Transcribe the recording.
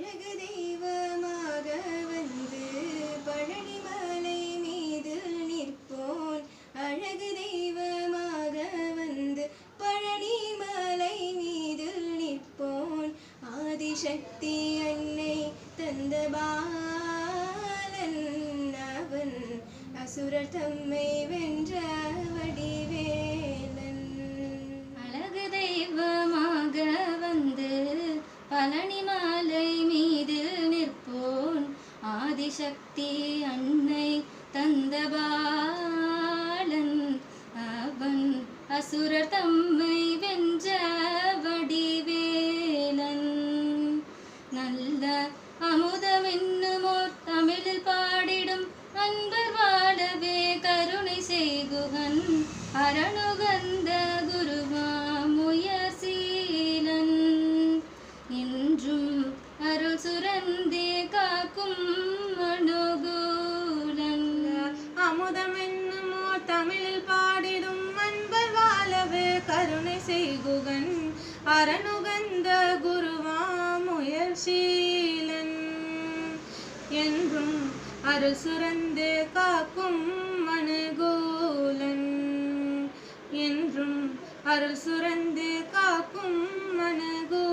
அழகு தெய்வமாக வந்து பழனி மலை மீது நிற்போன். அழகு தெய்வமாக வந்து பழனி மலை மீது நிற்போன். ஆதிசக்தி அன்னை தந்த பாலன் அவன், அசுரர் தம்மை வென்ற வடிவேலன். அழகு தெய்வமாக வந்து பழனி மலை மீது நிற்போன். ஆதிசக்தி அன்னை தந்த பாலன் அவன், அசுரர் தம்மை வென்ற வடிவேலன். நல்ல அமுதம் என்னுமோர் தமிழில் பாடிடும் அன்பர் வாழவே கருணை செய்குகன். அரணுகந்த குருவாம் உயர்சீலன், என்றும் அருள் சுரந்தே காக்கும் அனுகூலன். அமுதம் என்னுமோர் தமிழில் பாடிடும் அன்பர் வாழவே கருணை செய்குகன். அரணுகந்த குருவாம் உயர்சீலன், என்றும் அருள் சுரந்தே காக்கும் அனுகூலன். என்றும் அருள் சுரந்தே காக்கும் அனுகூலன்.